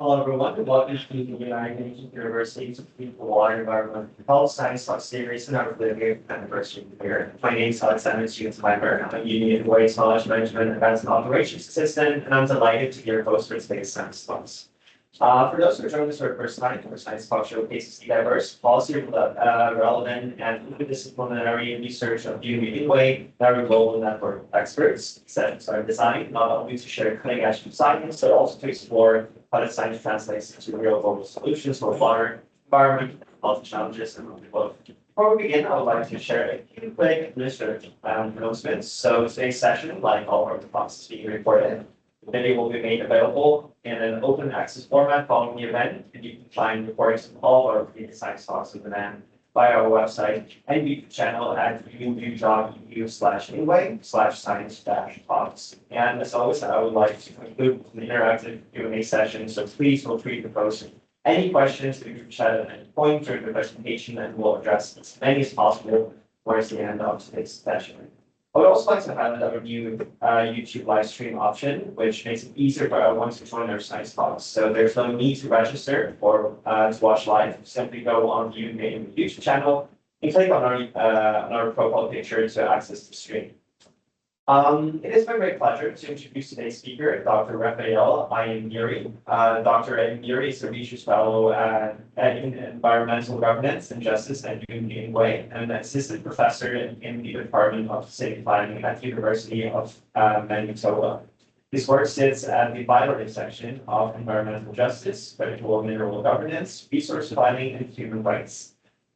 Hello, everyone, and welcome to the University's People, Water, Environment, Health Science Talk Series in our living anniversary year. My name is Alexander Stevens-Weimer. I'm a UNU-INWEH Knowledge Management Advanced Operations Assistant, and I'm delighted to be your host for today's science talks. For those who are joining us for the first time, our science talk showcases the diverse, policy relevant, and interdisciplinary research of UNU-INWEH and our global network of experts. Sessions are designed not only to share cutting-edge science, but also to explore how the science translates into real global solutions for water, environment, health challenges around the globe. Before we begin, I would like to share a few quick administrative announcements. So today's session, like all of the talks, is being recorded. The video will be made available in an open access format following the event, and you can find recordings of all our previous science talks on demand via our website and YouTube channel at unu.edu/inway/science-talks. And as always, I would like to conclude with an interactive Q&A session, so please feel free to post any questions to the group chat at any point during the presentation, and we'll address as many as possible towards the end of today's session. I would also like to highlight our new YouTube live stream option, which makes it easier for everyone to join our science talks. So there's no need to register or to watch live. Simply go on the UNU-INWEH YouTube channel and click on our profile picture to access the stream. It is my great pleasure to introduce today's speaker, Dr. Raphael Ayambire. Dr. Ayambire is a research fellow in environmental governance and justice at UNU-INWEH and an assistant professor in the Department of City Planning at the University of Manitoba. His work sits at the vital intersection of environmental justice, critical mineral governance, resource planning, and human rights.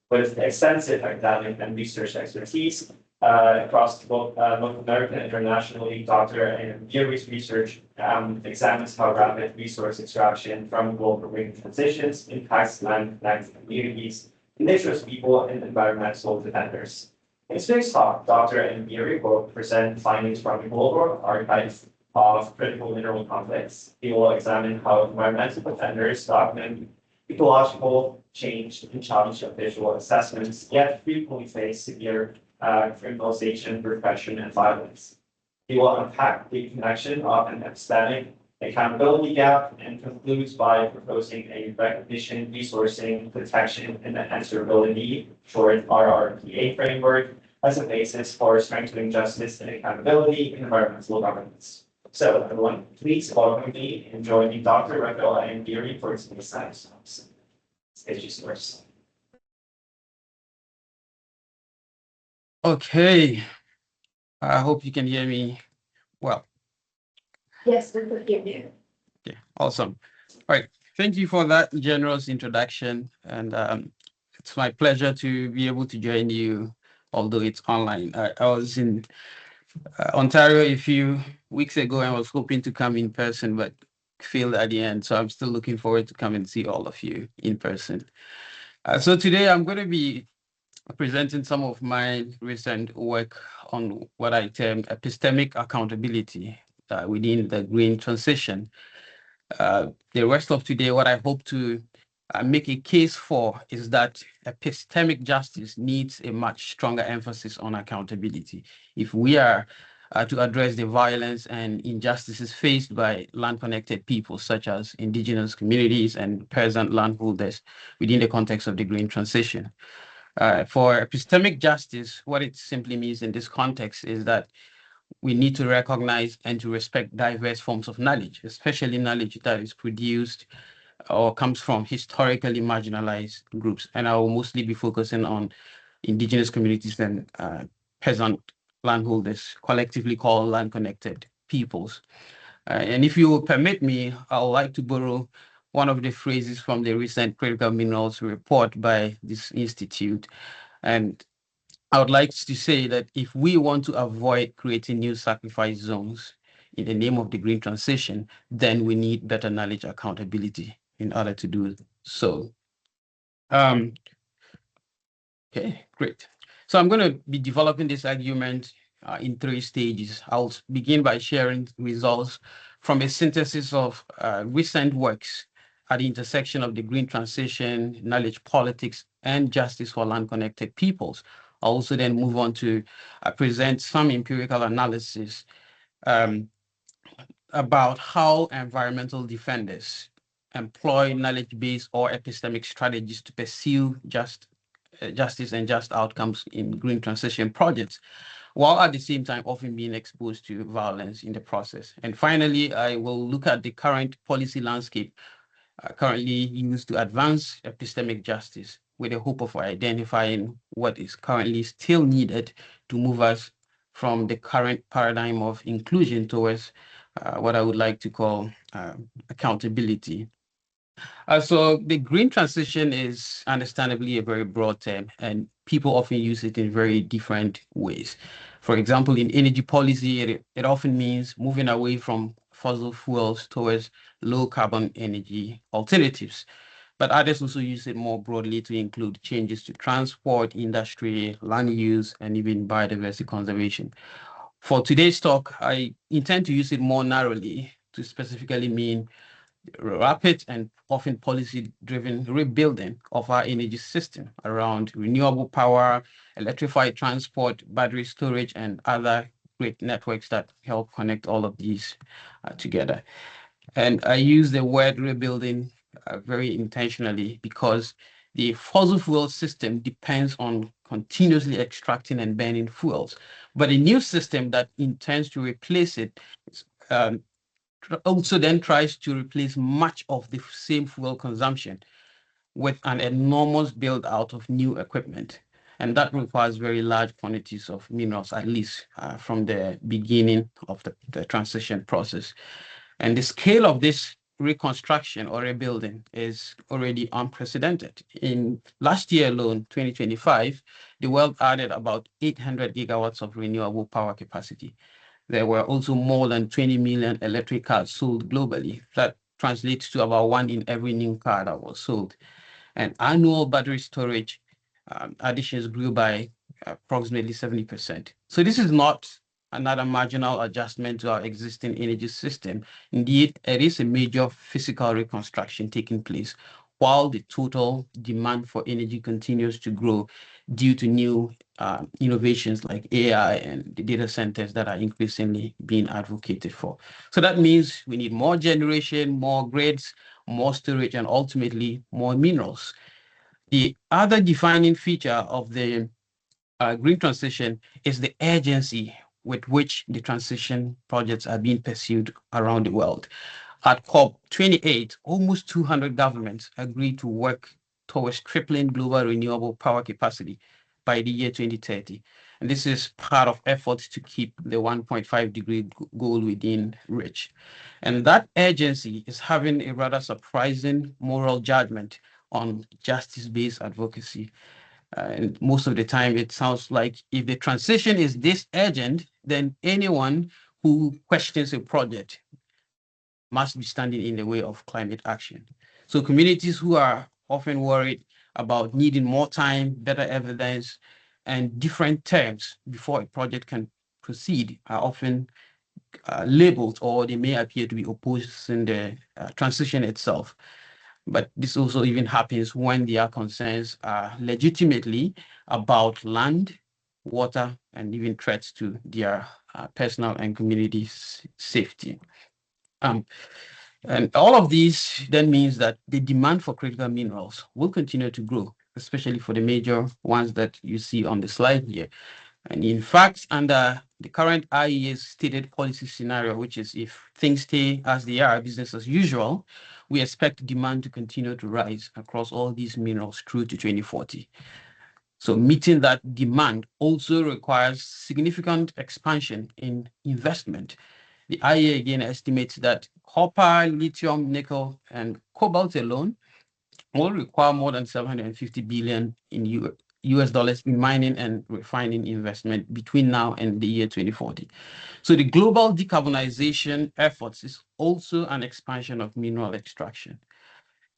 With extensive academic and research expertise, across both North America and internationally, Dr. Ayambire's research examines how rapid resource extraction from global green transitions impacts land-connected communities, indigenous people, and environmental defenders. In today's talk, Dr. Ayambire will present findings from the Global Archive of Critical Mineral Conflicts. He will examine how environmental defenders document ecological change and challenge of visual assessments, yet frequently face severe criminalization, repression, and violence. He will unpack the connection of an epistemic accountability gap and concludes by proposing a recognition, resourcing, protection, and answerability, short RRPA framework, as a basis for strengthening justice and accountability in environmental governance. So, everyone, please welcome me and join me, Dr. Raphael Ayambire, for today's science talks. Stage is yours. Okay, I hope you can hear me well. Yes, we could hear you. Okay, awesome. All right, thank you for that generous introduction, and it's my pleasure to be able to join you, although it's online. I was in Ontario a few weeks ago and was hoping to come in person, but failed at the end, so I'm still looking forward to come and see all of you in person. So today I'm going to be presenting some of my recent work on what I term epistemic accountability within the green transition. The rest of today, what I hope to make a case for is that epistemic justice needs a much stronger emphasis on accountability. If we are to address the violence and injustices faced by land-connected people, such as Indigenous communities and peasant landholders within the context of the green transition. For epistemic justice, what it simply means in this context is that we need to recognize and to respect diverse forms of knowledge, especially knowledge that is produced or comes from historically marginalized groups. And I will mostly be focusing on Indigenous communities and peasant landholders, collectively called land-connected peoples. And if you will permit me, I would like to borrow one of the phrases from the recent critical minerals report by this institute. And I would like to say that if we want to avoid creating new sacrifice zones in the name of the green transition, then we need better knowledge accountability in order to do so. Okay, great. So I'm going to be developing this argument in 3 stages. I'll begin by sharing results from a synthesis of recent works at the intersection of the green transition, knowledge politics, and justice for land-connected peoples. I'll also then move on to present some empirical analysis about how environmental defenders employ knowledge-based or epistemic strategies to pursue justice and just outcomes in green transition projects, while at the same time often being exposed to violence in the process. And finally, I will look at the current policy landscape currently used to advance epistemic justice with the hope of identifying what is currently still needed to move us from the current paradigm of inclusion towards what I would like to call accountability. So the green transition is understandably a very broad term, and people often use it in very different ways. For example, in energy policy, it often means moving away from fossil fuels towards low carbon energy alternatives. But others also use it more broadly to include changes to transport, industry, land use, and even biodiversity conservation. For today's talk, I intend to use it more narrowly to specifically mean rapid and often policy-driven rebuilding of our energy system around renewable power, electrified transport, battery storage, and other great networks that help connect all of these together. And I use the word rebuilding very intentionally because the fossil fuel system depends on continuously extracting and burning fuels. But a new system that intends to replace it um, also then tries to replace much of the same fuel consumption with an enormous build out of new equipment. And that requires very large quantities of minerals, at least from the beginning of the transition process. And the scale of this reconstruction or rebuilding is already unprecedented. In last year alone, 2025, the world added about 800 gigawatts of renewable power capacity. There were also more than 20 million electric cars sold globally. That translates to about one in every new car that was sold. And annual battery storage additions grew by approximately 70%. So this is not another marginal adjustment to our existing energy system. Indeed, it is a major physical reconstruction taking place while the total demand for energy continues to grow due to new innovations like AI and the data centers that are increasingly being advocated for. So that means we need more generation, more grids, more storage, and ultimately more minerals. The other defining feature of the green transition is the urgency with which the transition projects are being pursued around the world. At COP28, almost 200 governments agreed to work towards tripling global renewable power capacity by the year 2030. And this is part of efforts to keep the 1.5-degree goal within reach. And that urgency is having a rather surprising moral judgment on justice-based advocacy. And most of the time, it sounds like if the transition is this urgent, then anyone who questions a project must be standing in the way of climate action. So communities who are often worried about needing more time, better evidence, and different terms before a project can proceed are often labeled, or they may appear to be opposing the transition itself. But this also even happens when their concerns are legitimately about land, water, and even threats to their personal and community safety. And all of these then means that the demand for critical minerals will continue to grow, especially for the major ones that you see on the slide here. And in fact, under the current IEA's stated policy scenario, which is if things stay as they are, business as usual, we expect demand to continue to rise across all these minerals through to 2040. So meeting that demand also requires significant expansion in investment. The IEA again estimates that copper, lithium, nickel, and cobalt alone will require more than 750 billion in US dollars in mining and refining investment between now and the year 2040. So the global decarbonization efforts is also an expansion of mineral extraction.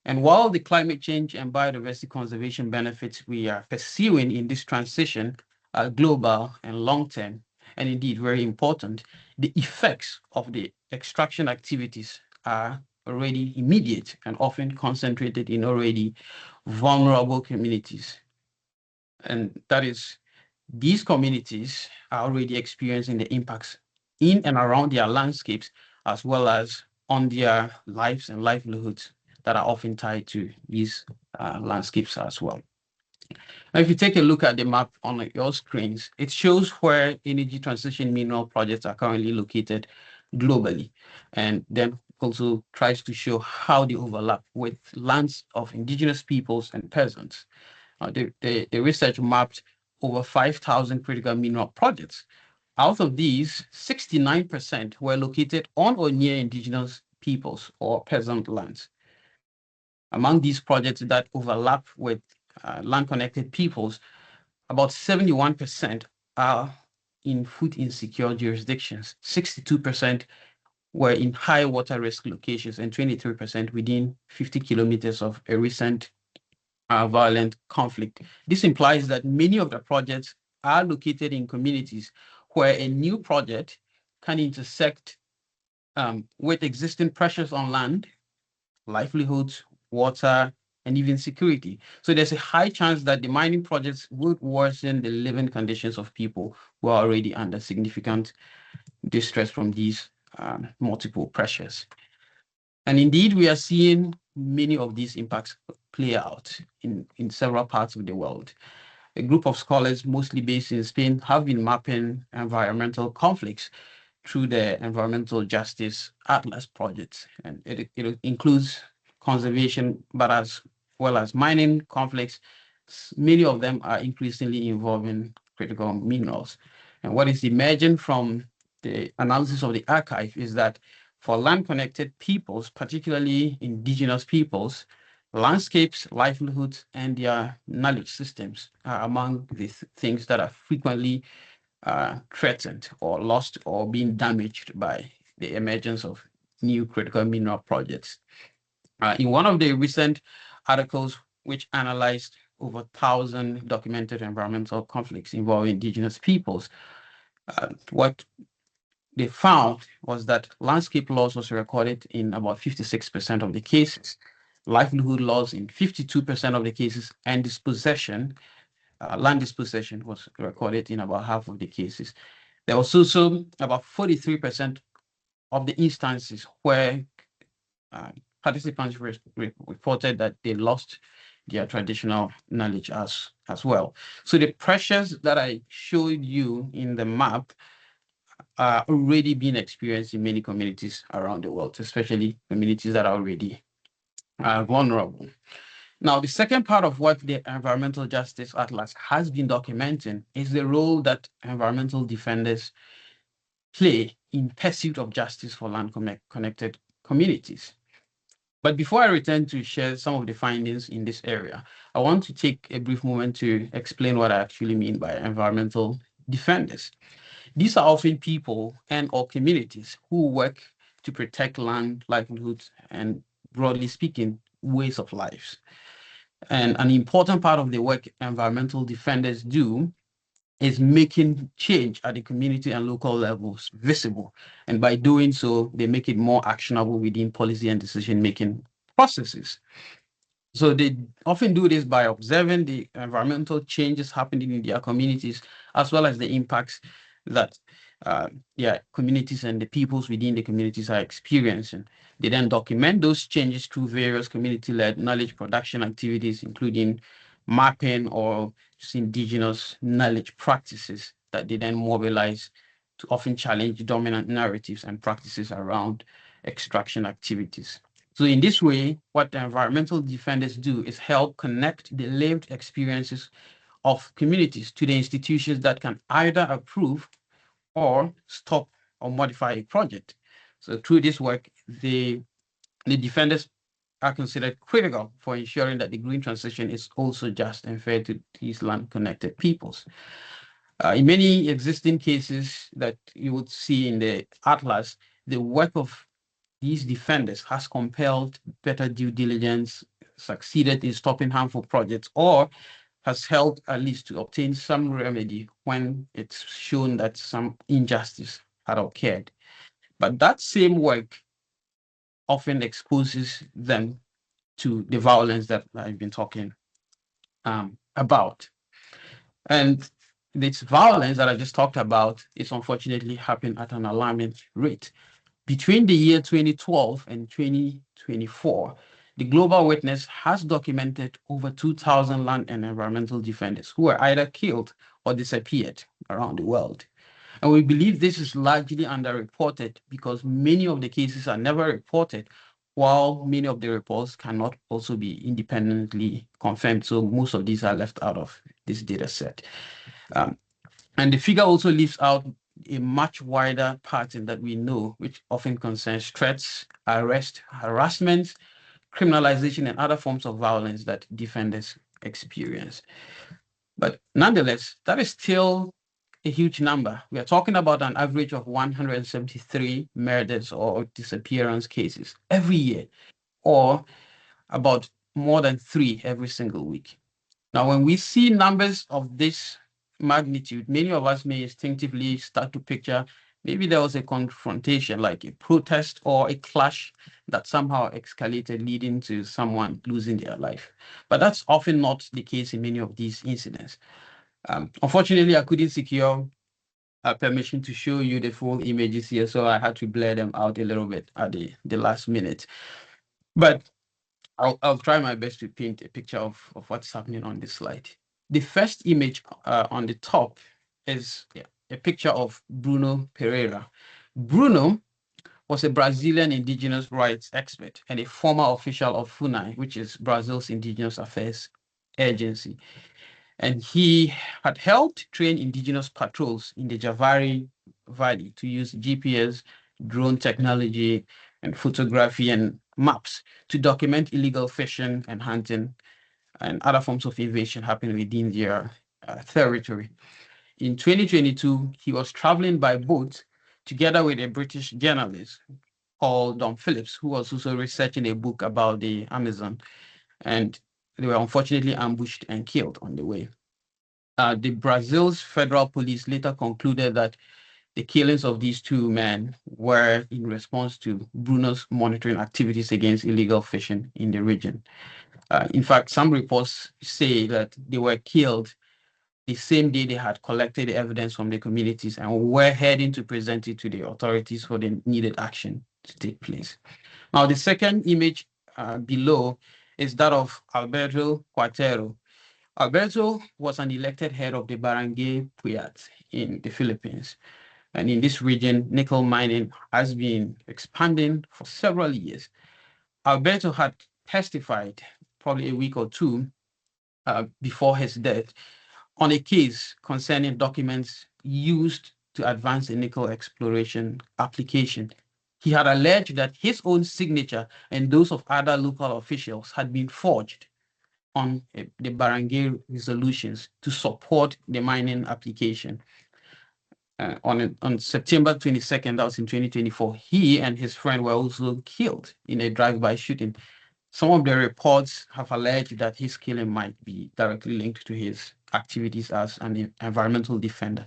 And while the climate change and biodiversity conservation benefits we are pursuing in this transition are global and long-term, and indeed very important, the effects of the extraction activities are already immediate and often concentrated in already vulnerable communities. And that is, these communities are already experiencing the impacts in and around their landscapes, as well as on their lives and livelihoods that are often tied to these landscapes as well. Now, if you take a look at the map on your screens, it shows where energy transition mineral projects are currently located globally, and then also tries to show how they overlap with lands of indigenous peoples and peasants. The research mapped over 5,000 critical mineral projects. Out of these, 69% were located on or near indigenous peoples or peasant lands. Among these projects that overlap with land-connected peoples, about 71% are in food insecure jurisdictions, 62% were in high water risk locations, and 23% within 50 kilometers of a recent violent conflict. This implies that many of the projects are located in communities where a new project can intersect with existing pressures on land, livelihoods, water, and even security. So there's a high chance that the mining projects would worsen the living conditions of people who are already under significant distress from these multiple pressures. And indeed, we are seeing many of these impacts play out in several parts of the world. A group of scholars, mostly based in Spain, have been mapping environmental conflicts through the Environmental Justice Atlas project. And it includes conservation, but as well as mining conflicts. Many of them are increasingly involving critical minerals. And what is emerging from the analysis of the archive is that for land-connected peoples, particularly indigenous peoples, landscapes, livelihoods, and their knowledge systems are among the things that are frequently threatened or lost or being damaged by the emergence of new critical mineral projects. In one of the recent articles, which analyzed over 1,000 documented environmental conflicts involving indigenous peoples, what they found was that landscape loss was recorded in about 56% of the cases, livelihood loss in 52% of the cases, and dispossession, land dispossession was recorded in about half of the cases. There was also about 43% of the instances where participants reported that they lost their traditional knowledge as well. So the pressures that I showed you in the map are already being experienced in many communities around the world, especially communities that are already vulnerable. Now, the second part of what the Environmental Justice Atlas has been documenting is the role that environmental defenders play in pursuit of justice for land-connected communities. But before I return to share some of the findings in this area, I want to take a brief moment to explain what I actually mean by environmental defenders. These are often people and/or communities who work to protect land, livelihoods, and broadly speaking, ways of life. And an important part of the work environmental defenders do is making change at the community and local levels visible. And by doing so, they make it more actionable within policy and decision-making processes. So they often do this by observing the environmental changes happening in their communities, as well as the impacts that their communities and the peoples within the communities are experiencing. They then document those changes through various community-led knowledge production activities, including mapping or just indigenous knowledge practices that they then mobilize to often challenge dominant narratives and practices around extraction activities. So in this way, what the environmental defenders do is help connect the lived experiences of communities to the institutions that can either approve or stop or modify a project. So through this work, the defenders are considered critical for ensuring that the green transition is also just and fair to these land-connected peoples. In many existing cases that you would see in the Atlas, the work of these defenders has compelled better due diligence, succeeded in stopping harmful projects, or has helped at least to obtain some remedy when it's shown that some injustice had occurred. But that same work often exposes them to the violence that I've been talking about. And this violence that I just talked about is unfortunately happening at an alarming rate. Between the year 2012 and 2024, The Global Witness has documented over 2,000 land and environmental defenders who were either killed or disappeared around the world. And we believe this is largely underreported because many of the cases are never reported, while many of the reports cannot also be independently confirmed. So most of these are left out of this data set. And the figure also leaves out a much wider pattern that we know, which often concerns threats, arrest, harassment, criminalization, and other forms of violence that defenders experience. But nonetheless, that is still a huge number. We are talking about an average of 173 murders or disappearance cases every year, or about more than 3 every single week. Now, when we see numbers of this magnitude, many of us may instinctively start to picture maybe there was a confrontation, like a protest or a clash that somehow escalated, leading to someone losing their life. But that's often not the case in many of these incidents. Unfortunately, I couldn't secure permission to show you the full images here, so I had to blur them out a little bit at the last minute. But I'll try my best to paint a picture of what's happening on this slide. The first image on the top is a picture of Bruno Pereira. Bruno was a Brazilian indigenous rights expert and a former official of FUNAI, which is Brazil's Indigenous Affairs Agency. And he had helped train indigenous patrols in the Javari Valley to use GPS, drone technology, and photography and maps to document illegal fishing and hunting and other forms of invasion happening within their territory. In 2022, he was traveling by boat together with a British journalist called Don Phillips, who was also researching a book about the Amazon. And they were unfortunately ambushed and killed on the way. The Brazil's federal police later concluded that the killings of these two men were in response to Bruno's monitoring activities against illegal fishing in the region. In fact, some reports say that they were killed the same day they had collected the evidence from the communities and were heading to present it to the authorities for the needed action to take place. Now, the second image below is that of Alberto Quatero. Alberto was an elected head of the Barangay Puyat in the Philippines. And in this region, nickel mining has been expanding for several years. Alberto had testified probably a week or two before his death on a case concerning documents used to advance the nickel exploration application. He had alleged that his own signature and those of other local officials had been forged on the barangay resolutions to support the mining application. On September 22nd, that was in 2024, he and his friend were also killed in a drive-by shooting. Some of the reports have alleged that his killing might be directly linked to his activities as an environmental defender.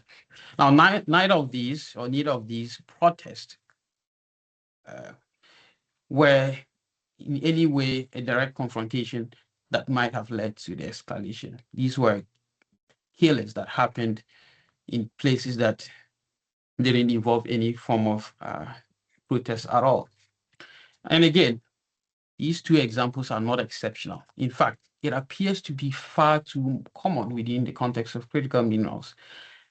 Now, neither of these protests were in any way a direct confrontation that might have led to the escalation. These were killings that happened in places that didn't involve any form of protest at all. And again, these two examples are not exceptional. In fact, it appears to be far too common within the context of critical minerals.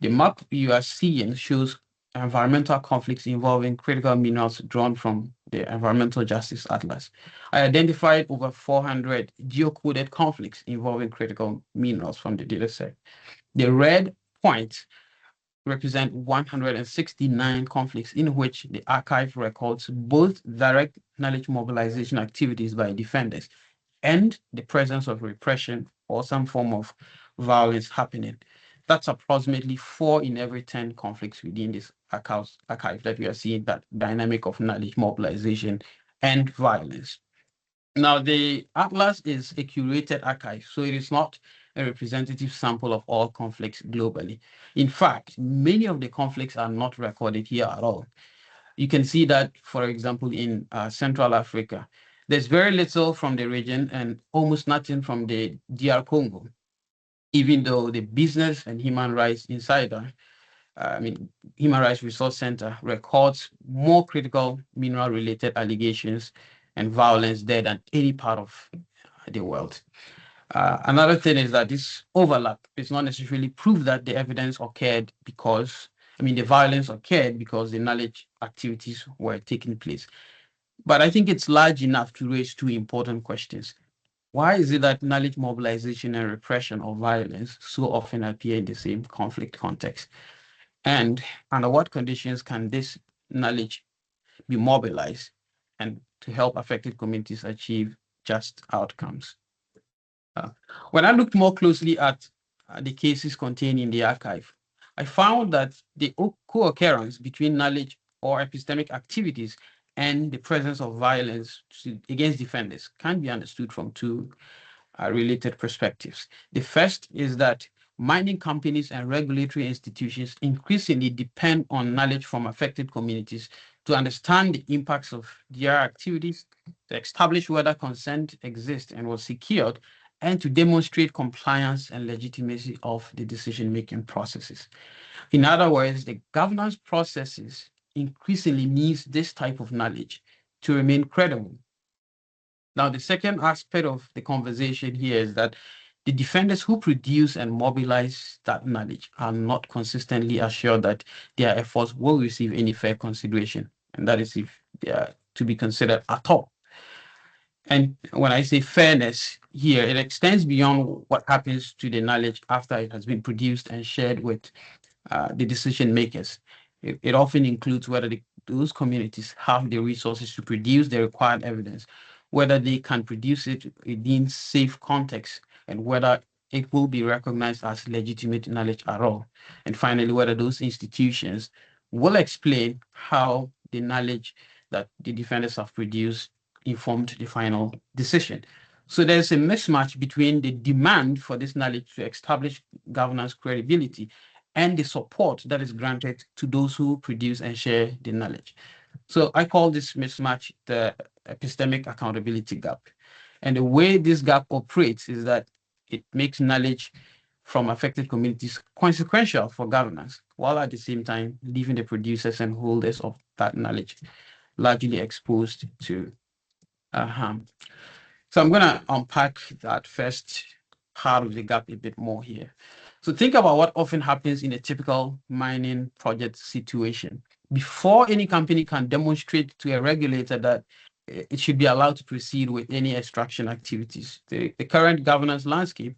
The map you are seeing shows environmental conflicts involving critical minerals drawn from the Environmental Justice Atlas. I identified over 400 geocoded conflicts involving critical minerals from the dataset. The red points represent 169 conflicts in which the archive records both direct knowledge mobilization activities by defenders and the presence of repression or some form of violence happening. That's approximately 4 in every 10 conflicts within this archive that we are seeing, that dynamic of knowledge mobilization and violence. Now, the Atlas is a curated archive, so it is not a representative sample of all conflicts globally. In fact, many of the conflicts are not recorded here at all. You can see that, for example, in Central Africa, there's very little from the region and almost nothing from the DR Congo, even though the Business and Human Rights Insider, Human Rights Resource Center records more critical mineral-related allegations and violence there than any part of the world. Another thing is that this overlap is not necessarily proof that the evidence occurred because, the violence occurred because the knowledge activities were taking place. But I think it's large enough to raise two important questions. Why is it that knowledge mobilization and repression of violence so often appear in the same conflict context? And under what conditions can this knowledge be mobilized and to help affected communities achieve just outcomes? When I looked more closely at the cases contained in the archive, I found that the co-occurrence between knowledge or epistemic activities and the presence of violence against defenders can be understood from two related perspectives. The first is that mining companies and regulatory institutions increasingly depend on knowledge from affected communities to understand the impacts of their activities, to establish whether consent exists and was secured, and to demonstrate compliance and legitimacy of the decision-making processes. In other words, the governance processes increasingly needs this type of knowledge to remain credible. Now, the second aspect of the conversation here is that the defenders who produce and mobilize that knowledge are not consistently assured that their efforts will receive any fair consideration, and that is if they are to be considered at all. And when I say fairness here, it extends beyond what happens to the knowledge after it has been produced and shared with the decision makers. It often includes whether those communities have the resources to produce the required evidence, whether they can produce it within safe context, and whether it will be recognized as legitimate knowledge at all. And finally, whether those institutions will explain how the knowledge that the defenders have produced informed the final decision. So there's a mismatch between the demand for this knowledge to establish governance credibility and the support that is granted to those who produce and share the knowledge. So I call this mismatch the epistemic accountability gap. And the way this gap operates is that it makes knowledge from affected communities consequential for governance, while at the same time leaving the producers and holders of that knowledge largely exposed to harm. So I'm going to unpack that first part of the gap a bit more here. So think about what often happens in a typical mining project situation. Before any company can demonstrate to a regulator that it should be allowed to proceed with any extraction activities, the current governance landscape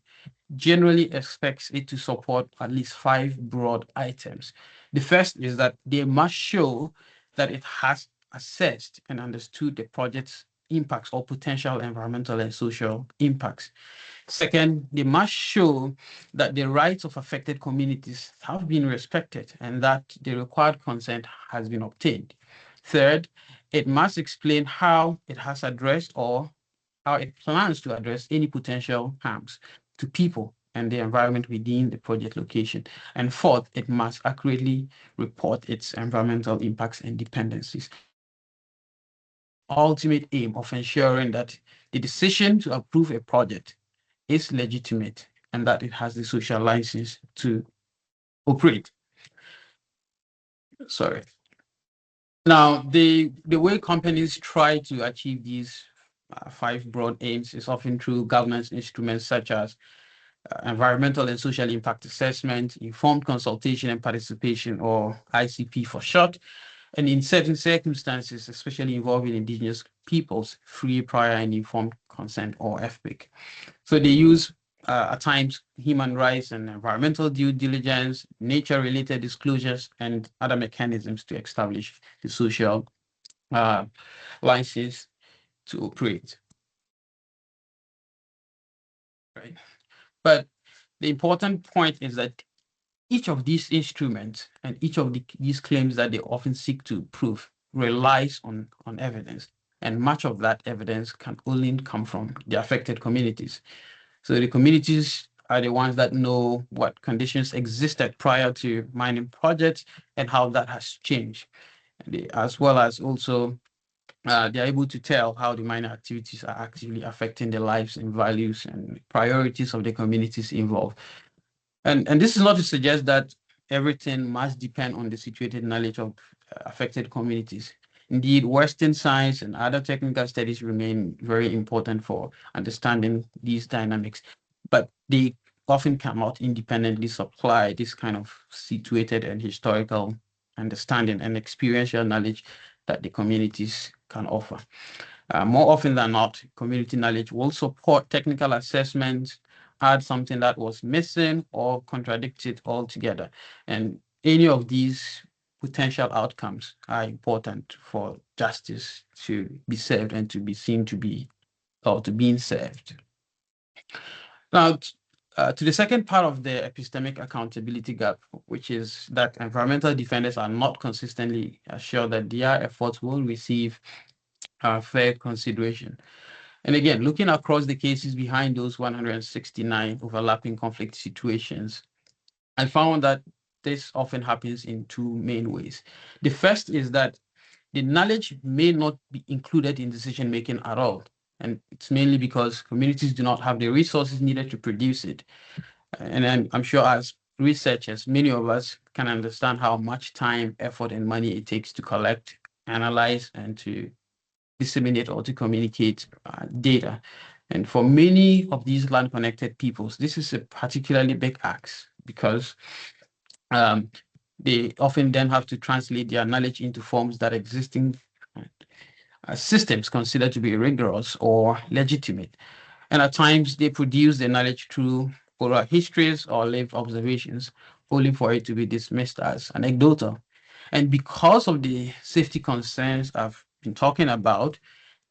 generally expects it to support at least 5 broad items. The first is that they must show that it has assessed and understood the project's impacts or potential environmental and social impacts. Second, they must show that the rights of affected communities have been respected and that the required consent has been obtained. Third, it must explain how it has addressed or how it plans to address any potential harms to people and the environment within the project location. And fourth, it must accurately report its environmental impacts and dependencies. Ultimate aim of ensuring that the decision to approve a project is legitimate and that it has the social license to operate. Sorry. Now, the way companies try to achieve these 5 broad aims is often through governance instruments such as environmental and social impact assessment, informed consultation and participation, or ICP for short, and in certain circumstances, especially involving Indigenous peoples, free, prior, and informed consent, or FPIC. So they use at times human rights and environmental due diligence, nature-related disclosures, and other mechanisms to establish the social license to operate. Right. But the important point is that each of these instruments and each of these claims that they often seek to prove relies on evidence. And much of that evidence can only come from the affected communities. So the communities are the ones that know what conditions existed prior to mining projects and how that has changed, as well as also they're able to tell how the mining activities are actively affecting the lives and values and priorities of the communities involved. And this is not to suggest that everything must depend on the situated knowledge of affected communities. Indeed, Western science and other technical studies remain very important for understanding these dynamics, but they often cannot independently supply this kind of situated and historical understanding and experiential knowledge that the communities can offer. More often than not, community knowledge will support technical assessments, add something that was missing, or contradict it altogether. And any of these potential outcomes are important for justice to be served and to be seen to be or to being served. Now, to the second part of the epistemic accountability gap, which is that environmental defenders are not consistently assured that their efforts will receive fair consideration. And again, looking across the cases behind those 169 overlapping conflict situations, I found that this often happens in two main ways. The first is that the knowledge may not be included in decision making at all. And it's mainly because communities do not have the resources needed to produce it. And I'm sure as researchers, many of us can understand how much time, effort, and money it takes to collect, analyze, and to disseminate or to communicate data. And for many of these land-connected peoples, this is a particularly big ask because they often then have to translate their knowledge into forms that existing systems consider to be rigorous or legitimate. And at times, they produce the knowledge through oral histories or lived observations, only for it to be dismissed as anecdotal. And because of the safety concerns I've been talking about,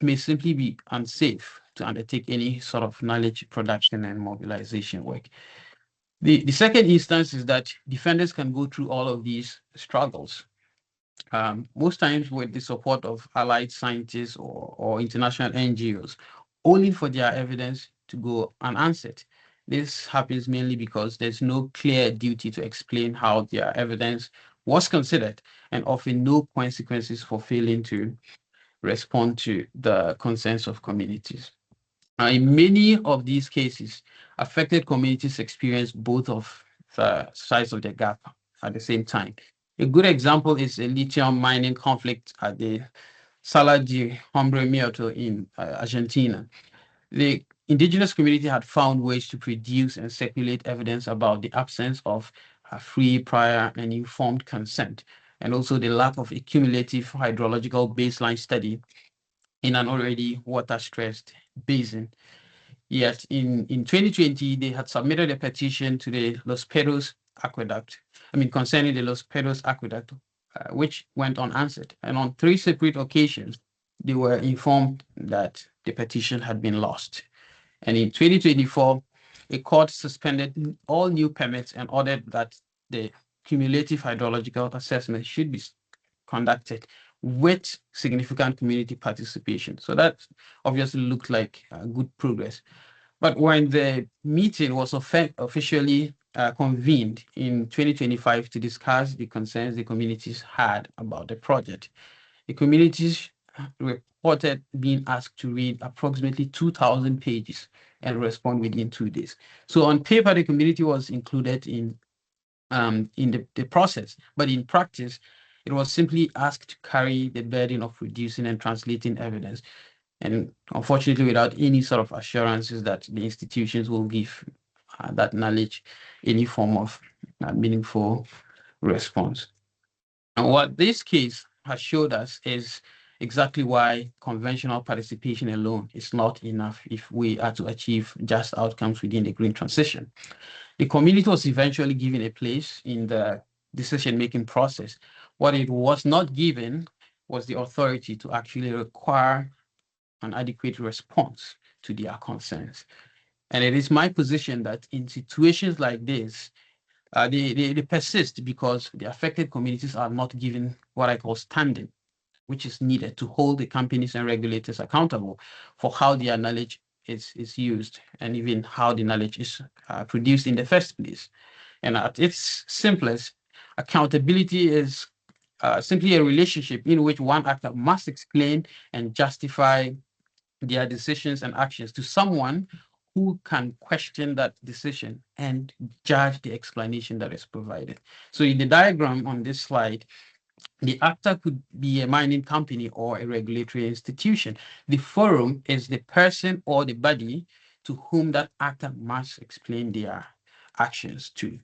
it may simply be unsafe to undertake any sort of knowledge production and mobilization work. The second instance is that defenders can go through all of these struggles, most times with the support of allied scientists or international NGOs, only for their evidence to go unanswered. This happens mainly because there's no clear duty to explain how their evidence was considered, and often no consequences for failing to respond to the concerns of communities. In many of these cases, affected communities experience both of the sides of the gap at the same time. A good example is a lithium mining conflict at the Sala de Hombre Muerto in Argentina. The indigenous community had found ways to produce and circulate evidence about the absence of free, prior, and informed consent, and also the lack of a cumulative hydrological baseline study in an already water-stressed basin. Yet in 2020, they had submitted a petition to the Los Perros Aqueduct, concerning the Los Perros Aqueduct, which went unanswered. And on 3 separate occasions, they were informed that the petition had been lost. And in 2024, a court suspended all new permits and ordered that the cumulative hydrological assessment should be conducted with significant community participation. So that obviously looked like good progress. But when the meeting was officially convened in 2025 to discuss the concerns the communities had about the project, the communities reported being asked to read approximately 2,000 pages and respond within 2 days. So on paper, the community was included in the process, but in practice, it was simply asked to carry the burden of producing and translating evidence, and unfortunately without any sort of assurances that the institutions will give that knowledge any form of meaningful response. And what this case has showed us is exactly why conventional participation alone is not enough if we are to achieve just outcomes within the green transition. The community was eventually given a place in the decision-making process. What it was not given was the authority to actually require an adequate response to their concerns. And it is my position that in situations like this, they persist because the affected communities are not given what I call standing, which is needed to hold the companies and regulators accountable for how their knowledge is used and even how the knowledge is produced in the first place. And at its simplest, accountability is simply a relationship in which one actor must explain and justify their decisions and actions to someone who can question that decision and judge the explanation that is provided. So in the diagram on this slide, The actor could be a mining company or a regulatory institution. The forum is the person or the body to whom that actor must explain their actions to.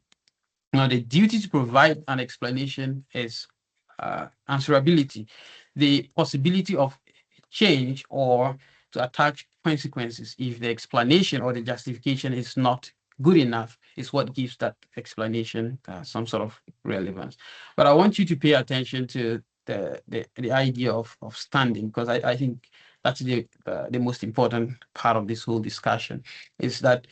Now, the duty to provide an explanation is answerability, the possibility of change or to attach consequences if the explanation or the justification is not good enough is what gives that explanation some sort of relevance. But I want you to pay attention to the idea of standing, because I think that's the most important part of this whole discussion, is that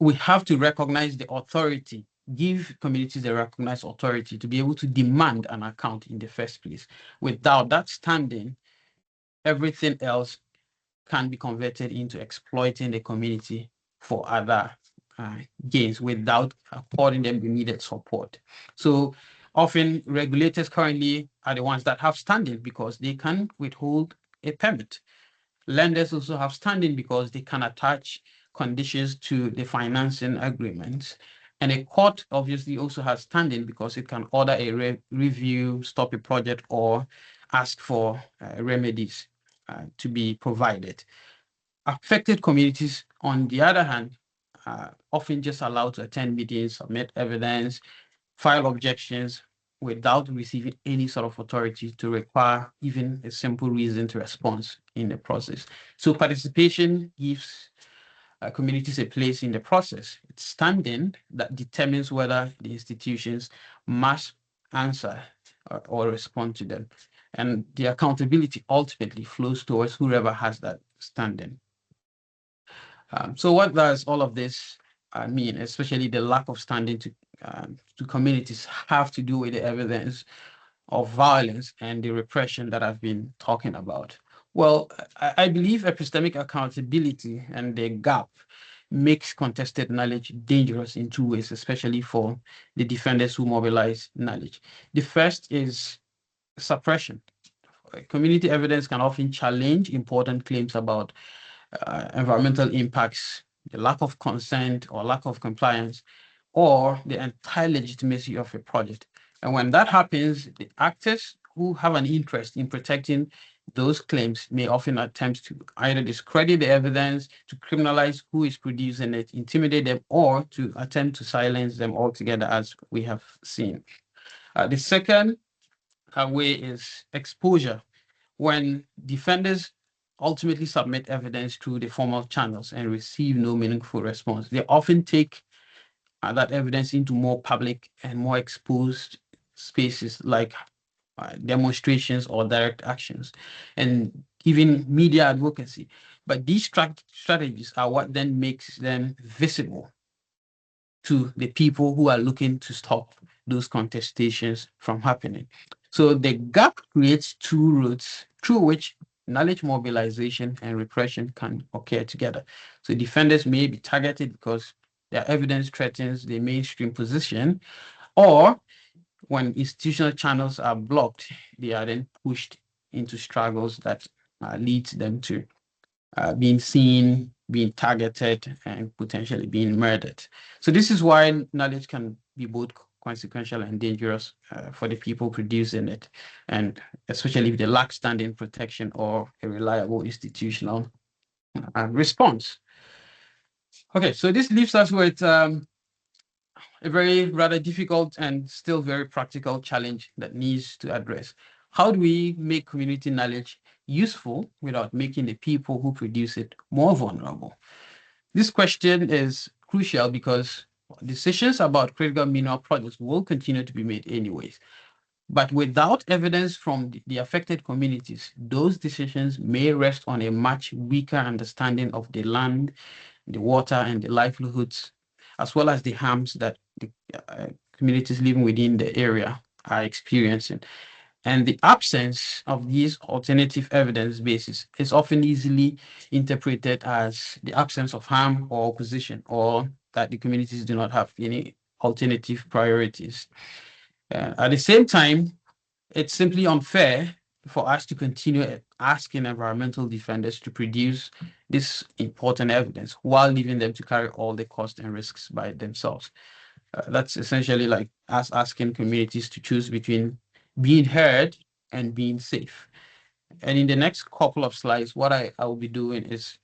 we have to recognize the authority, give communities the recognized authority to be able to demand an account in the first place. Without that standing, everything else can be converted into exploiting the community for other gains without affording them the needed support. So often regulators currently are the ones that have standing because they can withhold a permit. Lenders also have standing because they can attach conditions to the financing agreements. And a court obviously also has standing because it can order a review, stop a project, or ask for remedies to be provided. Affected communities, on the other hand, are often just allowed to attend meetings, submit evidence, file objections without receiving any sort of authority to require even a simple reason to respond in the process. So participation gives communities a place in the process. It's standing that determines whether the institutions must answer or respond to them. And the accountability ultimately flows towards whoever has that standing. So what does all of this mean, especially the lack of standing to communities, have to do with the evidence of violence and the repression that I've been talking about? Well, I believe epistemic accountability and the gap makes contested knowledge dangerous in two ways, especially for the defenders who mobilize knowledge. The first is suppression. Community evidence can often challenge important claims about environmental impacts, the lack of consent or lack of compliance, or the entire legitimacy of a project. And when that happens, the actors who have an interest in protecting those claims may often attempt to either discredit the evidence, to criminalize who is producing it, intimidate them, or to attempt to silence them altogether, as we have seen. The second way is exposure. When defenders ultimately submit evidence through the formal channels and receive no meaningful response, they often take that evidence into more public and more exposed spaces like demonstrations or direct actions, and even media advocacy. But these strategies are what then makes them visible to the people who are looking to stop those contestations from happening. So the gap creates two routes through which knowledge mobilization and repression can occur together. So defenders may be targeted because their evidence threatens the mainstream position, or when institutional channels are blocked, they are then pushed into struggles that leads them to being seen, being targeted, and potentially being murdered. So this is why knowledge can be both consequential and dangerous for the people producing it, and especially if they lack standing protection or a reliable institutional response. Okay, so this leaves us with a very rather difficult and still very practical challenge that needs to address. How do we make community knowledge useful without making the people who produce it more vulnerable? This question is crucial because decisions about critical mineral projects will continue to be made anyways. But without evidence from the affected communities, those decisions may rest on a much weaker understanding of the land, the water, and the livelihoods, as well as the harms that the communities living within the area are experiencing. And the absence of these alternative evidence bases is often easily interpreted as the absence of harm or opposition, or that the communities do not have any alternative priorities. At the same time, it's simply unfair for us to continue asking environmental defenders to produce this important evidence while leaving them to carry all the costs and risks by themselves. That's essentially like us asking communities to choose between being heard and being safe. And in the next couple of slides, what I will be doing is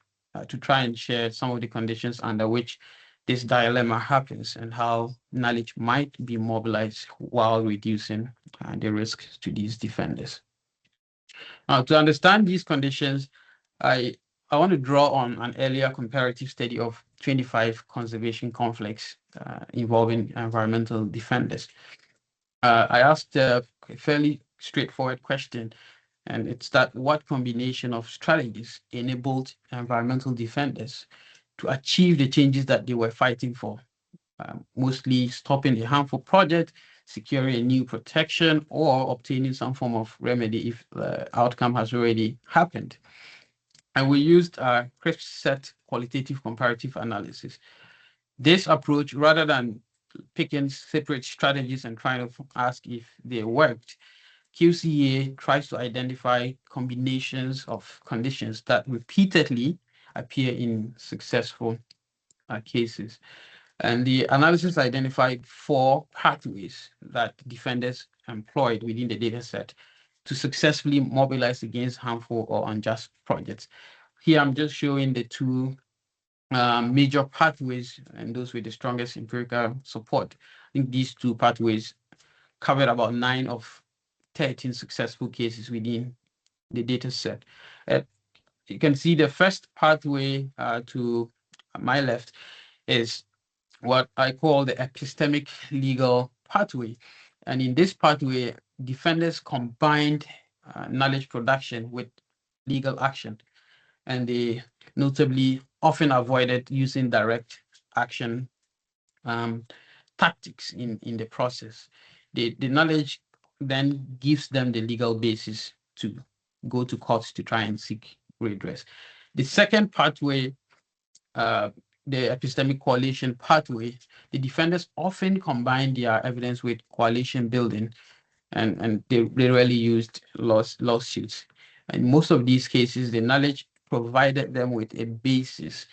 to try and share some of the conditions under which this dilemma happens and how knowledge might be mobilized while reducing the risks to these defenders. Now, to understand these conditions, I want to draw on an earlier comparative study of 25 conservation conflicts involving environmental defenders. I asked a fairly straightforward question, and it's that what combination of strategies enabled environmental defenders to achieve the changes that they were fighting for, mostly stopping the harmful project, securing a new protection, or obtaining some form of remedy if the outcome has already happened. And we used a crisp set qualitative comparative analysis. This approach, rather than picking separate strategies and trying to ask if they worked, QCA tries to identify combinations of conditions that repeatedly appear in successful cases. And the analysis identified 4 pathways that defenders employed within the data set to successfully mobilize against harmful or unjust projects. Here, I'm just showing the 2 major pathways and those with the strongest empirical support. I think these 2 pathways covered about 9 of 13 successful cases within the data set. You can see the first pathway to my left is what I call the epistemic legal pathway. And in this pathway, defenders combined knowledge production with legal action. And they notably often avoided using direct action tactics in the process. The knowledge then gives them the legal basis to go to court to try and seek redress. The second pathway, the epistemic coalition pathway, the defenders often combine their evidence with coalition building, and they rarely used lawsuits. In most of these cases, the knowledge provided them with a basis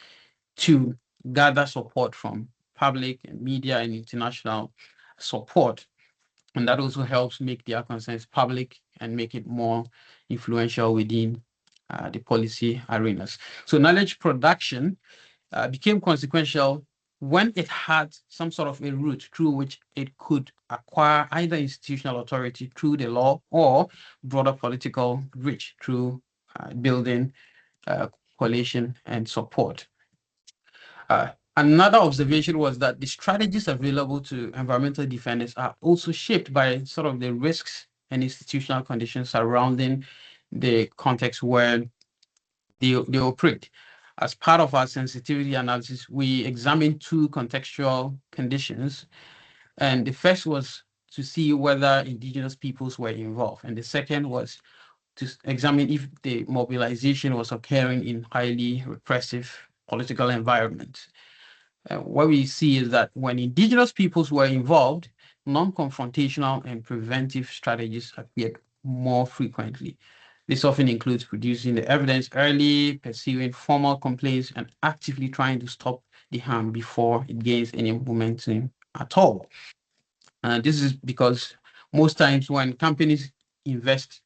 to gather support from public and media and international support. And that also helps make their concerns public and make it more influential within the policy arenas. So knowledge production became consequential when it had some sort of a route through which it could acquire either institutional authority through the law or broader political reach through building coalition and support. Another observation was that the strategies available to environmental defenders are also shaped by sort of the risks and institutional conditions surrounding the context where they operate. As part of our sensitivity analysis, we examined 2 contextual conditions. And the first was to see whether indigenous peoples were involved. And the second was to examine if the mobilization was occurring in highly repressive political environments. What we see is that when indigenous peoples were involved, non-confrontational and preventive strategies appeared more frequently. This often includes producing the evidence early, pursuing formal complaints, and actively trying to stop the harm before it gains any momentum at all. This is because most times when companies invest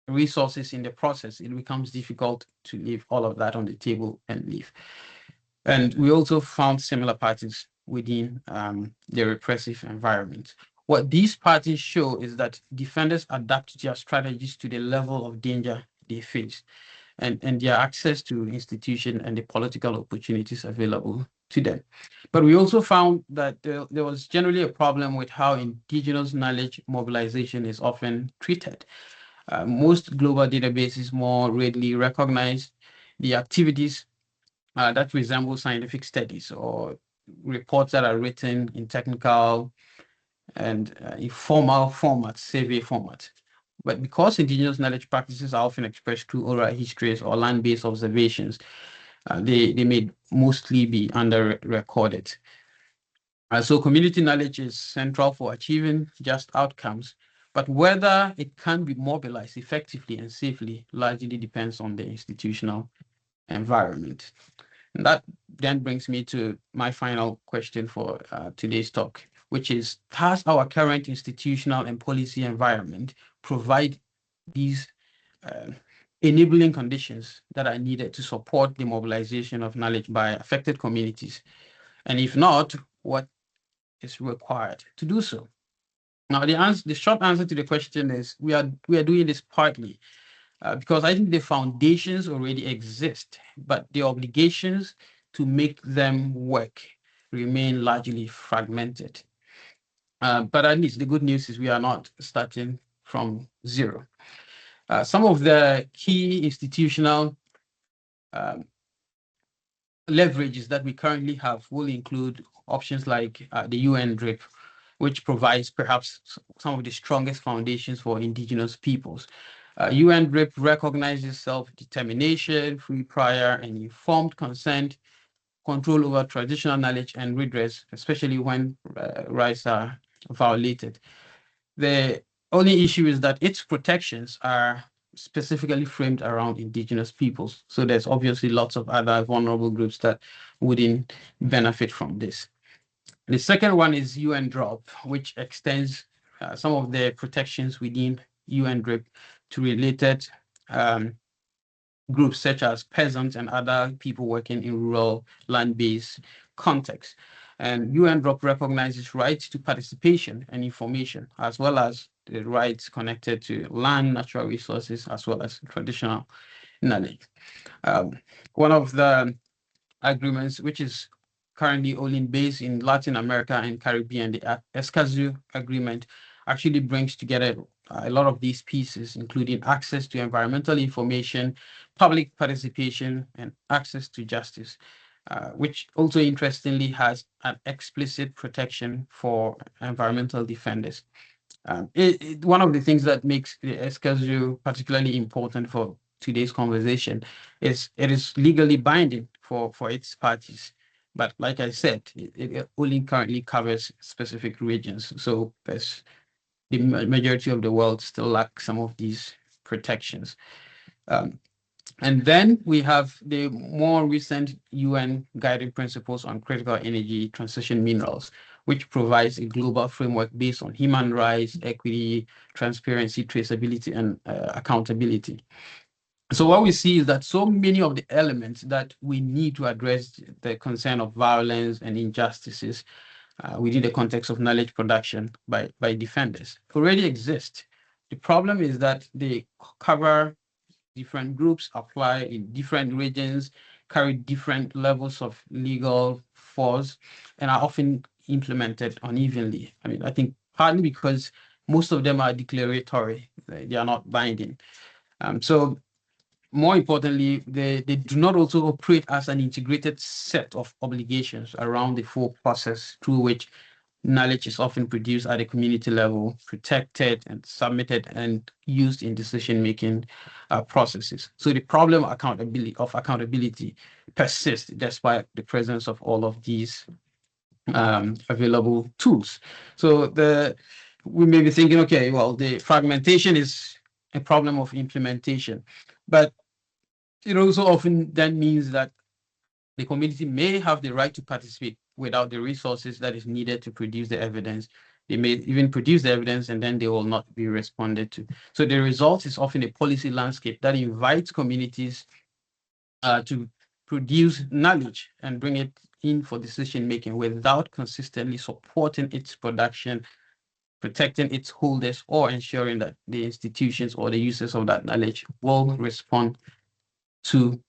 resources in the process, it becomes difficult to leave all of that on the table and leave. And we also found similar patterns within the repressive environment. What these patterns show is that defenders adapt their strategies to the level of danger they face and their access to institutions and the political opportunities available to them. But we also found that there was generally a problem with how indigenous knowledge mobilization is often treated. Most global databases more readily recognize the activities that resemble scientific studies or reports that are written in technical and informal formats, survey formats. But because indigenous knowledge practices are often expressed through oral histories or land-based observations, they may mostly be under-recorded. So community knowledge is central for achieving just outcomes, but whether it can be mobilized effectively and safely largely depends on the institutional environment. And that then brings me to my final question for today's talk. which is, does our current institutional and policy environment provide these enabling conditions that are needed to support the mobilization of knowledge by affected communities? And if not, what is required to do so? Now, the short answer to the question is we are doing this partly because I think the foundations already exist, but the obligations to make them work remain largely fragmented. But at least the good news is we are not starting from zero. Some of the key institutional leverages that we currently have will include options like the UNDRIP, which provides perhaps some of the strongest foundations for Indigenous peoples. UNDRIP recognizes self-determination, free, prior, and informed consent, control over traditional knowledge, and redress, especially when rights are violated. The only issue is that its protections are specifically framed around Indigenous peoples. So there's obviously lots of other vulnerable groups that wouldn't benefit from this. The second one is UNDROP, which extends some of the protections within UNDRIP to related groups such as peasants and other people working in rural land-based contexts. And UNDROP recognizes rights to participation and information, as well as the rights connected to land, natural resources, as well as traditional knowledge. One of the agreements, which is currently only based in Latin America and Caribbean, the Escazú Agreement, actually brings together a lot of these pieces, including access to environmental information, public participation, and access to justice, which also interestingly has an explicit protection for environmental defenders. One of the things that makes the Escazú particularly important for today's conversation is it is legally binding for its parties. But like I said, it only currently covers specific regions. So there's the majority of the world still lacks some of these protections. And then we have the more recent UN guiding principles on critical energy transition minerals, which provides a global framework based on human rights, equity, transparency, traceability, and accountability. So what we see is that so many of the elements that we need to address the concern of violence and injustices within the context of knowledge production by defenders already exist. The problem is that they cover different groups, apply in different regions, carry different levels of legal force, and are often implemented unevenly. I mean, I think partly because most of them are declaratory, they are not binding. So more importantly, they do not also operate as an integrated set of obligations around the full process through which knowledge is often produced at a community level, protected and submitted and used in decision-making processes. So the problem of accountability persists despite the presence of all of these available tools. So we may be thinking, okay, well, the fragmentation is a problem of implementation, but it also often then means that the community may have the right to participate without the resources that is needed to produce the evidence. They may even produce the evidence and then they will not be responded to. So the result is often a policy landscape that invites communities to produce knowledge and bring it in for decision making without consistently supporting its production, protecting its holders, or ensuring that the institutions or the users of that knowledge will respond to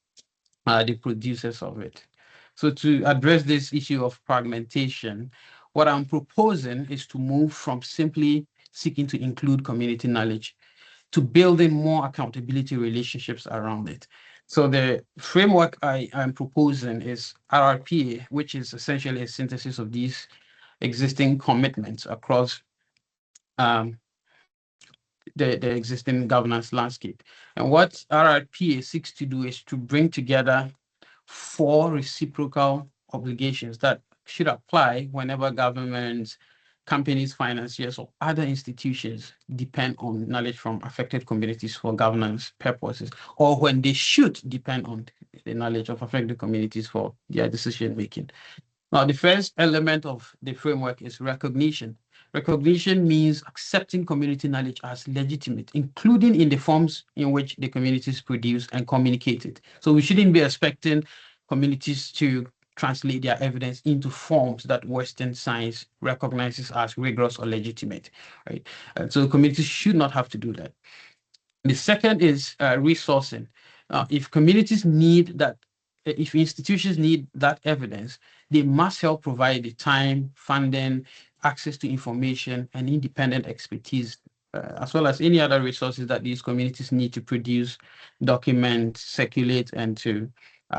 the producers of it. So to address this issue of fragmentation, what I'm proposing is to move from simply seeking to include community knowledge to building more accountability relationships around it. So the framework I am proposing is RRPA, which is essentially a synthesis of these existing commitments across the existing governance landscape. And what RRPA seeks to do is to bring together 4 reciprocal obligations that should apply whenever governments, companies, financiers, or other institutions depend on knowledge from affected communities for governance purposes, or when they should depend on the knowledge of affected communities for their decision making. Now, the first element of the framework is recognition. Recognition means accepting community knowledge as legitimate, including in the forms in which the communities produce and communicate it. So we shouldn't be expecting communities to translate their evidence into forms that Western science recognizes as rigorous or legitimate, right? So communities should not have to do that. The second is resourcing. If communities need that, if institutions need that evidence, they must help provide the time, funding, access to information, and independent expertise, as well as any other resources that these communities need to produce, document, circulate, and to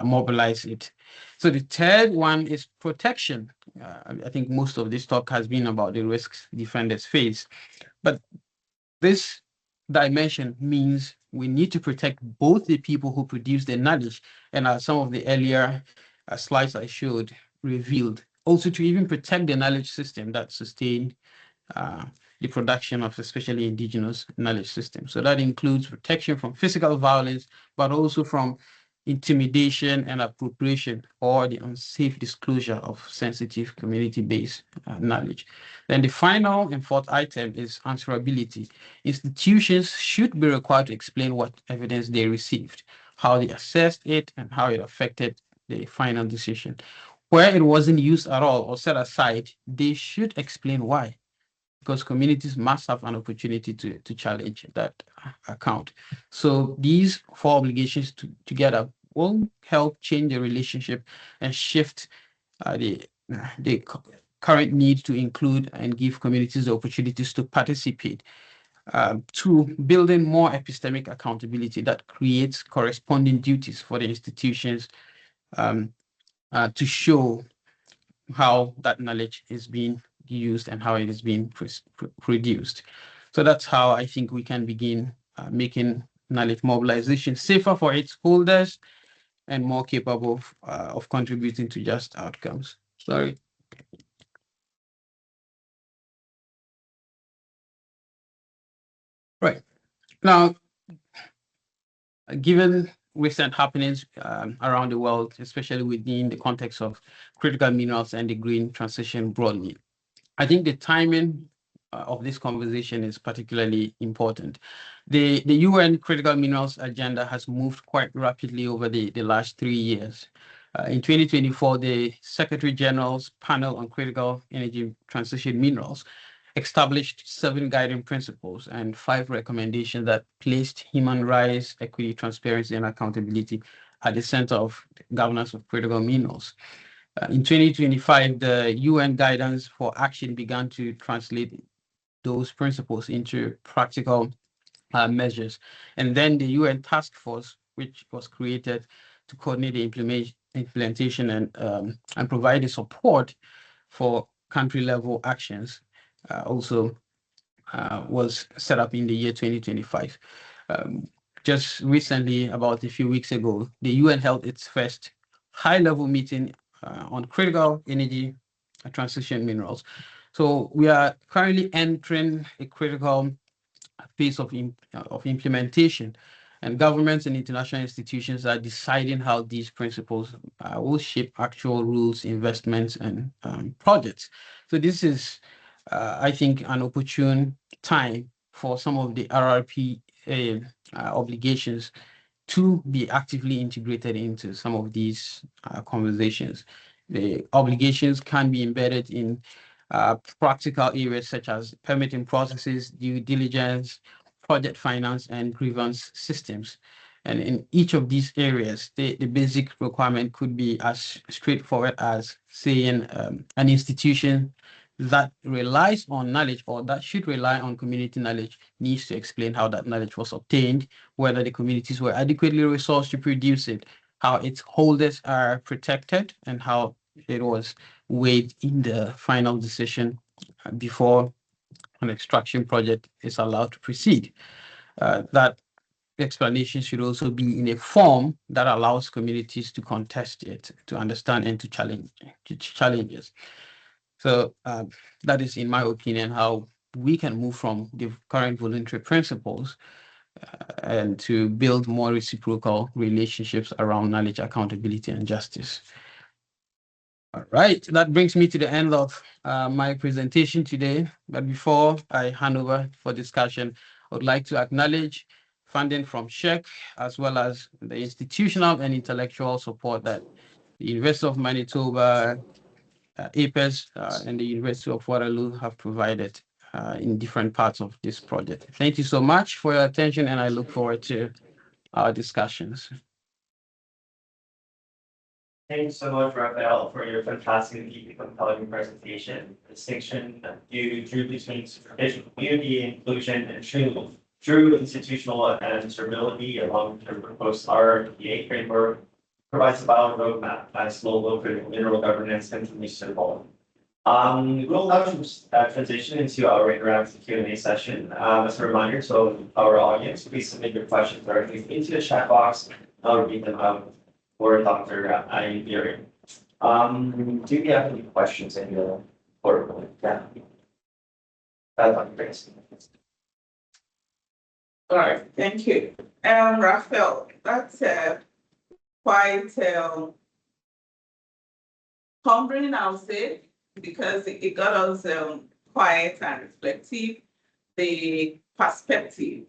mobilize it. So the third one is protection. I think most of this talk has been about the risks defenders face, but this dimension means we need to protect both the people who produce the knowledge, and as some of the earlier slides I showed revealed, also to even protect the knowledge system that sustain uh, the production of especially indigenous knowledge systems. So that includes protection from physical violence, but also from intimidation and appropriation or the unsafe disclosure of sensitive community-based knowledge. Then the final and fourth item is answerability. Institutions should be required to explain what evidence they received, how they assessed it, and how it affected the final decision. Where it wasn't used at all or set aside, they should explain why, because communities must have an opportunity to challenge that account. So these four obligations together will help change the relationship and shift the current need to include and give communities the opportunities to participate, to building more epistemic accountability that creates corresponding duties for the institutions to show how that knowledge is being used and how it is being produced. So that's how I think we can begin making knowledge mobilization safer for its holders and more capable of contributing to just outcomes. Sorry. Right. Now, given recent happenings around the world, especially within the context of critical minerals and the green transition broadly, I think the timing of this conversation is particularly important. The UN critical minerals agenda has moved quite rapidly over the last 3 years. In 2024, the Secretary General's panel on critical energy transition minerals established 7 guiding principles and 5 recommendations that placed human rights, equity, transparency, and accountability at the center of governance of critical minerals. In 2025, the UN guidance for action began to translate those principles into practical measures. And then the UN task force, which was created to coordinate the implementation and provide the support for country level actions, also was set up in the year 2025. Just recently, about a few weeks ago, the UN held its first high-level meeting on critical energy transition minerals. So we are currently entering a critical phase of implementation, and governments and international institutions are deciding how these principles will shape actual rules, investments, and projects. So this is, I think, an opportune time for some of the RRPA obligations to be actively integrated into some of these conversations. The obligations can be embedded in practical areas such as permitting processes, due diligence, project finance, and grievance systems. And in each of these areas, the basic requirement could be as straightforward as saying an institution that relies on knowledge or that should rely on community knowledge needs to explain how that knowledge was obtained, whether the communities were adequately resourced to produce it, how its holders are protected, and how it was weighed in the final decision before an extraction project is allowed to proceed. That explanation should also be in a form that allows communities to contest it, to understand and to challenge challenges. So that is, in my opinion, how we can move from the current voluntary principles and to build more reciprocal relationships around knowledge, accountability, and justice. All right, that brings me to the end of my presentation today. But before I hand over for discussion, I would like to acknowledge funding from SHEC, as well as the institutional and intellectual support that the University of Manitoba, APES, and the University of Waterloo have provided in different parts of this project. Thank you so much for your attention, and I look forward to our discussions. Thank you so much, Raphael, for your fantastic and deeply compelling presentation. The distinction that you drew between superficial community inclusion and true institutional answerability along with the proposed RRPA framework provides a valid roadmap as global critical mineral governance continues to evolve. We'll now transition into our interactive Q&A session. As a reminder to our audience, please submit your questions directly into the chat box. I'll read them out for Dr. Ayambire. Do you have any questions in the portal? Yeah. Dr. Grace. All right, thank you. Raphael, that's quite humbling, I would say, because it got us quiet and reflective. The perspective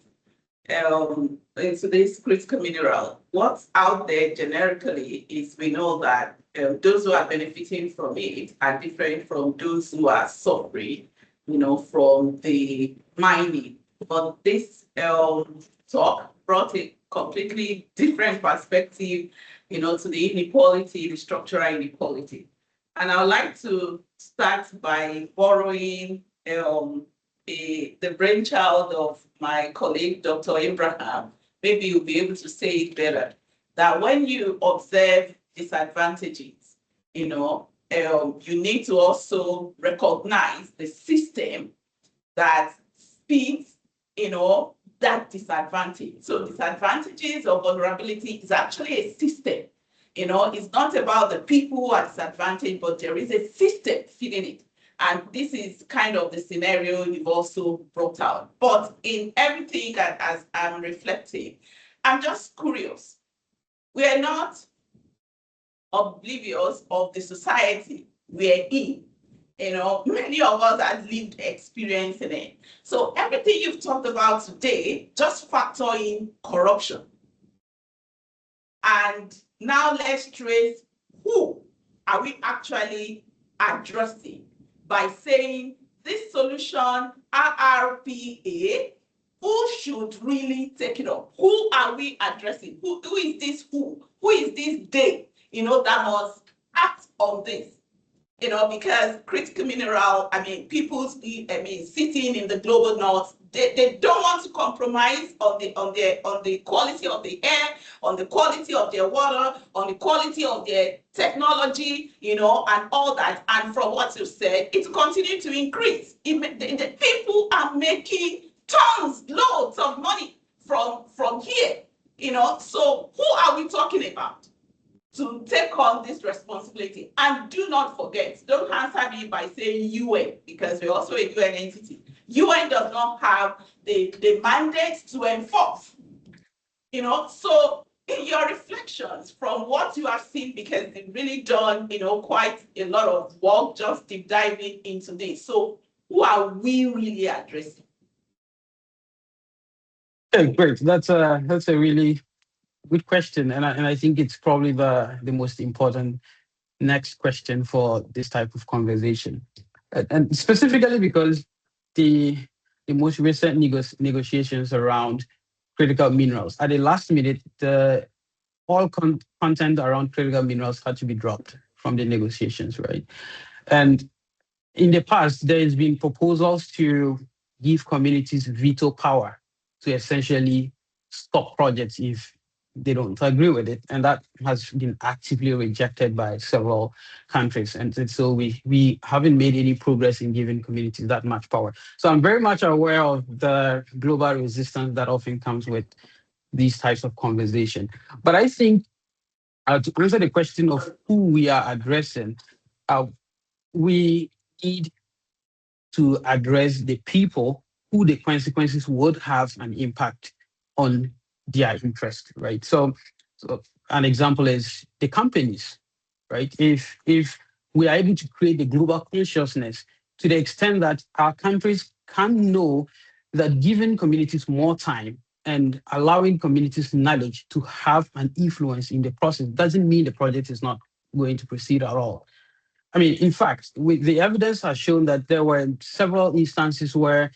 into this critical mineral. What's out there generically is we know that those who are benefiting from it are different from those who are suffering, from the mining. But this talk brought a completely different perspective, to the inequality, the structural inequality. And I would like to start by borrowing the brainchild of my colleague, Dr. Abraham. Maybe you'll be able to say it better, that when you observe disadvantages, you need to also recognize the system that feeds, that disadvantage. So disadvantages or vulnerability is actually a system. It's not about the people who are disadvantaged, but there is a system feeding it. And this is kind of the scenario you've also brought out. But in everything, as I'm reflecting, I'm just curious. We are not oblivious of the society we're in. Many of us have lived experience in it. So everything you've talked about today, just factor in corruption. And now let's trace who are we actually addressing by saying this solution, RRPA, who should really take it up? Who are we addressing? Who is this who? Who is this they, that must act on this? Because critical mineral, people, sitting in the global north, they don't want to compromise on the quality of the air, on the quality of their water, on the quality of their technology, and all that. And from what you said, it will continue to increase. The people are making tons, loads of money from here, So who are we talking about to take on this responsibility? And do not forget, don't answer me by saying UN, because we're also a UN entity. UN does not have the mandate to enforce. So in your reflections from what you have seen, because you've really done, quite a lot of work just deep diving into this. So who are we really addressing? Yeah, great. That's a really good question, and I think it's probably the most important next question for this type of conversation, and specifically because the most recent negotiations around critical minerals at the last minute, all content around critical minerals had to be dropped from the negotiations, right? And in the past, there has been proposals to give communities veto power to essentially stop projects if they don't agree with it. And that has been actively rejected by several countries. And so we haven't made any progress in giving communities that much power. So I'm very much aware of the global resistance that often comes with these types of conversation. But I think to answer the question of who we are addressing, we need to address the people who the consequences would have an impact on their interest, right? So an example is the companies, right? If we are able to create the global consciousness to the extent that our countries can know that giving communities more time and allowing communities knowledge to have an influence in the process doesn't mean the project is not going to proceed at all. I mean, in fact, the evidence has shown that there were several instances where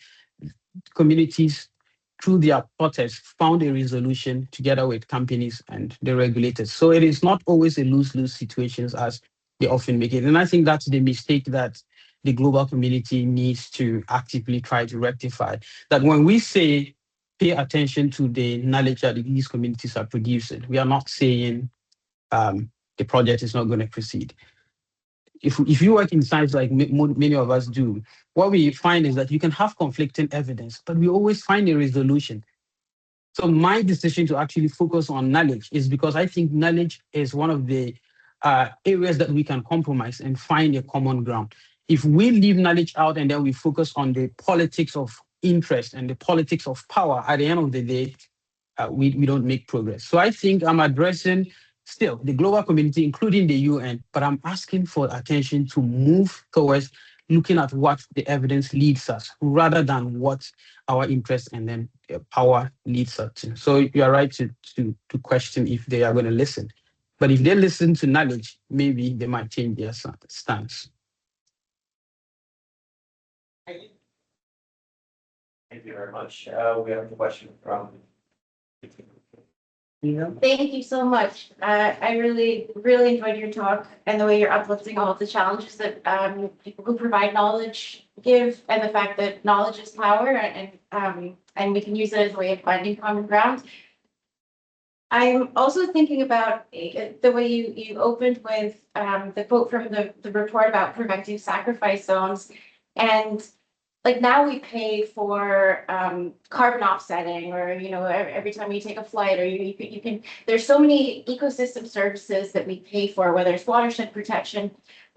communities, through their protests, found a resolution together with companies and the regulators. So it is not always a lose-lose situations as they often make it. And I think that's the mistake that the global community needs to actively try to rectify. That when we say pay attention to the knowledge that these communities are producing, we are not saying the project is not going to proceed. If you work in science like many of us do, what we find is that you can have conflicting evidence, but we always find a resolution. So my decision to actually focus on knowledge is because I think knowledge is one of the areas that we can compromise and find a common ground. If we leave knowledge out and then we focus on the politics of interest and the politics of power, at the end of the day, we don't make progress. So I think I'm addressing still the global community, including the UN, but I'm asking for attention to move towards looking at what the evidence leads us rather than what our interest and then power leads us to. So you are right to question if they are going to listen. But if they listen to knowledge, maybe they might change their stance. Thank you very much. We have a question from. Thank you so much. I really enjoyed your talk and the way you're uplifting all of the challenges that people who provide knowledge give, and the fact that knowledge is power, and we can use it as a way of finding common ground. I'm also thinking about the way you opened with the quote from the report about preventing sacrifice zones, and like now we pay for carbon offsetting, or every time you take a flight, or you can. There's so many ecosystem services that we pay for, whether it's watershed protection,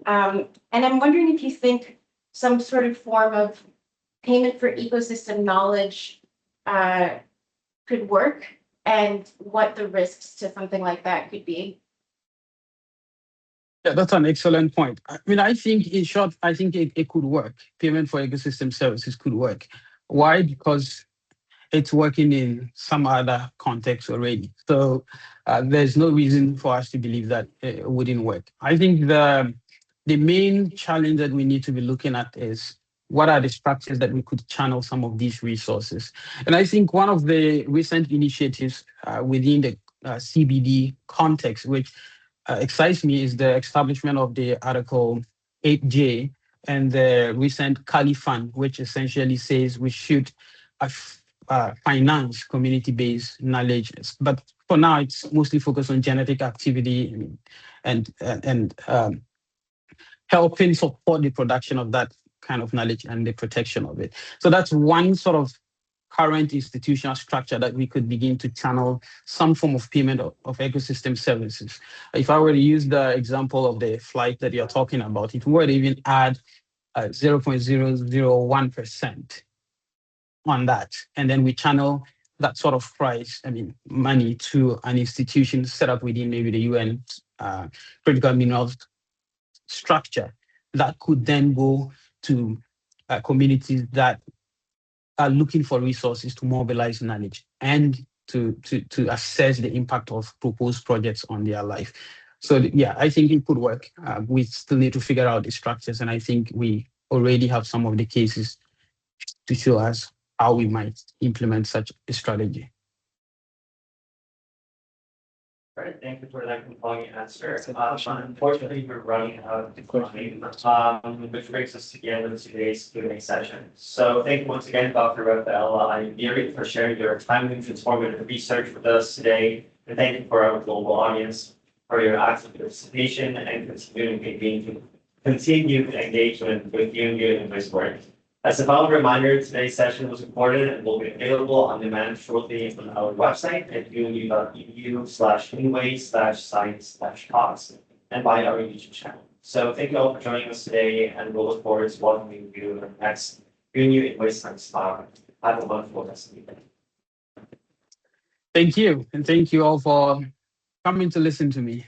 and I'm wondering if you think some sort of form of payment for ecosystem knowledge could work, and what the risks to something like that could be. Yeah, that's an excellent point. I mean, I think in short, I think it could work. Payment for ecosystem services could work. Why? Because it's working in some other context already. So there's no reason for us to believe that it wouldn't work. I think the main challenge that we need to be looking at is what are the structures that we could channel some of these resources. And I think one of the recent initiatives within the CBD context, which excites me, is the establishment of the Article 8J and the recent Cali Fund, which essentially says we should finance community-based knowledge. But for now, it's mostly focused on genetic activity and helping support the production of that kind of knowledge and the protection of it. So that's one sort of current institutional structure that we could begin to channel some form of payment of ecosystem services. If I were to use the example of the flight that you're talking about, it would even add 0.001% on that. And then we channel that sort of price, money to an institution set up within maybe the UN critical minerals structure that could then go to communities that are looking for resources to mobilize knowledge and to assess the impact of proposed projects on their life. So yeah, I think it could work. We still need to figure out the structures, and I think we already have some of the cases to show us how we might implement such a strategy. All right, thank you for that compelling answer. Unfortunately, we're running out of time, which brings us to the end of today's Q&A session. So thank you once again, Dr. Raphael Ayambire, for sharing your timely and transformative research with us today. And thank you for our global audience for your active participation and continued engagement with UNU-INWEH's work. As a final reminder, today's session was recorded and will be available on demand shortly on our website at unu.edu/inway/science/talks and by our YouTube channel. So thank you all for joining us today, and we'll look forward to welcoming you in the next UNU-INWEH Science Talk. Have a wonderful rest of the day. Thank you, and thank you all for coming to listen to me.